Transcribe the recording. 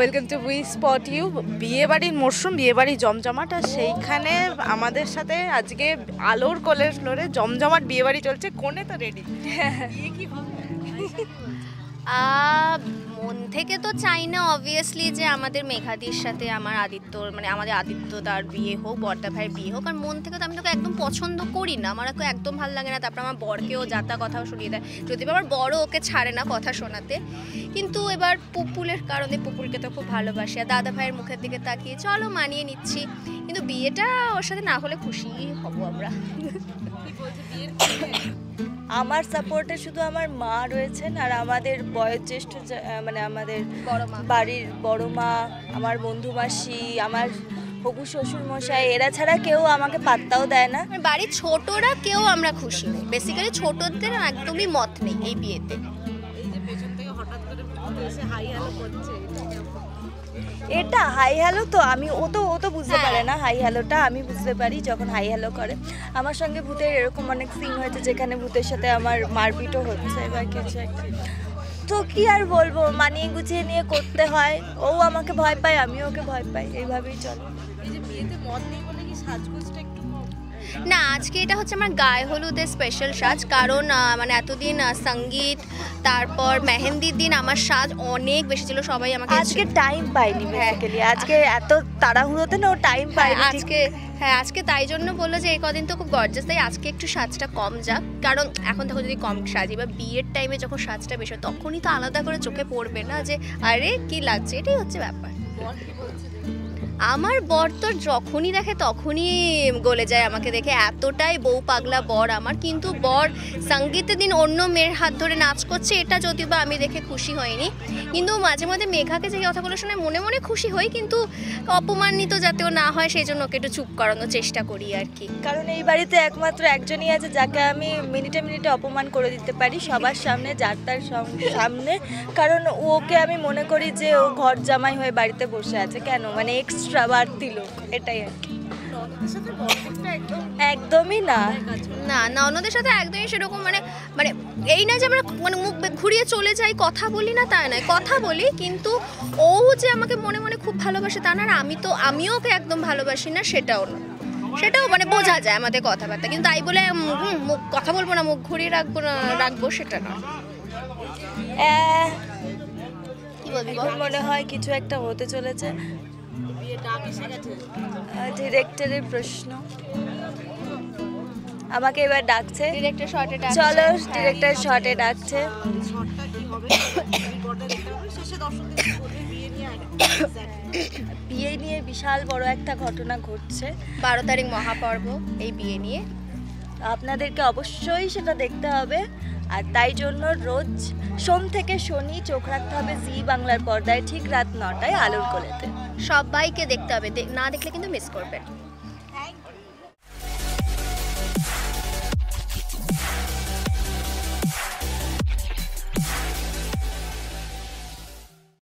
Welcome to we spot you. বিয়েবাড়ির মরশুম, বিয়েবাড়ির জমজমাট, আর সেইখানে আমাদের সাথে আজকে আলোর কোলের ফ্লোরে জমজমাট বিয়েবাড়ি চলছে। কোণে তো রেডি। মন থেকে তো চাই না অবভিয়াসলি যে আমাদের মেঘাদির সাথে আমার আমাদের আদিত্যদার বিয়ে হোক, বর্দা ভাইয়ের বিয়ে হোক। আর মন থেকে তো আমি তোকে একদম পছন্দ করি না, আমার একদম ভালো লাগে না। তারপর আমার বরকেও যাতা কথাও শুনিয়ে দেয়, যদি আমার বড় ওকে ছাড়ে না কথা শোনাতে। কিন্তু এবার পুপুলের কারণে, পুপুলকে তো খুব ভালোবাসি, আর দাদা ভাইয়ের মুখের দিকে তাকিয়ে চলো মানিয়ে নিচ্ছি। কিন্তু বিয়েটা ওর সাথে না হলে খুশি হব আমরা। আমার সাপোর্টে শুধু আমার মা রয়েছেন, আর আমাদের বয়োজ্যেষ্ঠ মানে আমাদের বাড়ির বড় মা, আমার বন্ধু মাসি, আমার হবু শ্বশুর মশাই, এরা ছাড়া কেউ আমাকে পাত্তাও দেয় না। বাড়ির ছোটরা কেউ আমরা খুশি নেই, বেসিক্যালি ছোটদের একদমই মত নেই এই বিয়েতে। এটা হাই হ্যালো তো ও তো বুঝতে পারে না। হাই হ্যালোটা আমি বুঝতে পারি যখন হাই হ্যালো করে। আমার সঙ্গে ভূতের এরকম অনেক সিন হয়েছে যেখানে ভূতের সাথে আমার মারপিটও হচ্ছে বা কিছু একটা। তো কি আর বলবো, মানিয়ে গুছিয়ে নিয়ে করতে হয়। ও আমাকে ভয় পায়, আমিও ওকে ভয় পাই, এইভাবেই চলে। এই যে বিয়েতে মদ নেই বলে কি সাজগোজটা একটু না, আজকে এটা হচ্ছে আমার গায়ে হলুদের স্পেশাল সাজ। কারণ মানে এতদিন সঙ্গীত, তারপর মেহেন্দির দিন আমার সাজ অনেক বেশি ছিল। সবাই আমাকে আজকে টাইম পাইনি বেসিক্যালি, আজকে এত তাড়াহুড়োতে না ও টাইম পাইনি আজকে তাই জন্য বললো যে এই কদিন তো খুব গর্জাস, তাই আজকে একটু সাজটা কম যাক। কারণ এখন দেখো যদি কম সাজি বা বিয়ের টাইমে যখন সাজটা বেশি তখনই তো আলাদা করে চোখে পড়বে না যে আরে কি লাগছে, এটাই হচ্ছে ব্যাপার। আমার বর তো যখনই দেখে তখনই গলে যায় আমাকে দেখে, এতটাই বউ পাগলা বর আমার। কিন্তু বর সঙ্গীতের দিন অন্য মেয়ের হাত ধরে নাচ করছে, এটা যদিও বা আমি দেখে খুশি হইনি। কিন্তু মাঝে মাঝে মেঘাকে যে কথাগুলো শুনে মনে মনে খুশি হই, কিন্তু অপমানিত যাতেও না হয় সেই জন্য ওকে একটু চুপ করানোর চেষ্টা করি আর কি। কারণ এই বাড়িতে একমাত্র একজনই আছে যাকে আমি মিনিটে মিনিটে অপমান করে দিতে পারি সবার সামনে, যার তার সামনে। কারণ ওকে আমি মনে করি যে ও ঘর জামাই হয়ে বাড়িতে বসে আছে, কেন মানে এক্সট্রা বাড়তি লোক, এটাই আর কি। একদমই না না না, অন্যদের সাথে একদমই সেরকম মানে মানে এই না যে আমরা মানে মুখ ঘুরিয়ে চলে যাই, কথা বলি না তাই নয়, কথা বলি। কিন্তু ও যে আমাকে মনে মনে খুব ভালোবাসে তা না, আমিও ওকে একদম ভালোবাসি না সেটাও না, সেটাও মানে বোঝা যায় আমাদের কথাবার্তা। কিন্তু তাই বলে মুখ কথা বলবো না, মুখ ঘুরিয়ে রাখবো সেটা না। কি বলবি, মনে হয় কিছু একটা হতে চলেছে। ডিরেক্টরের প্রশ্ন আমাকে এবার ডাকছে, ডিরেক্টর শর্টে ডাকছে। চলো ডিরেক্টর শর্টে ডাকছে। বিয়ে নিয়ে বিশাল বড় একটা ঘটনা ঘটছে, 12 তারিখ মহাপর্ব এই বিয়ে নিয়ে। আপনাদেরকে অবশ্যই সেটা দেখতে হবে। আর তাই জন্য রোজ সোম থেকে শনি চোখ রাখতে হবে জি বাংলার পর্দায়, ঠিক রাত 9টায় আলোর কোলেতে। সবাইকে দেখতে হবে, না দেখলে কিন্তু মিস করবেন।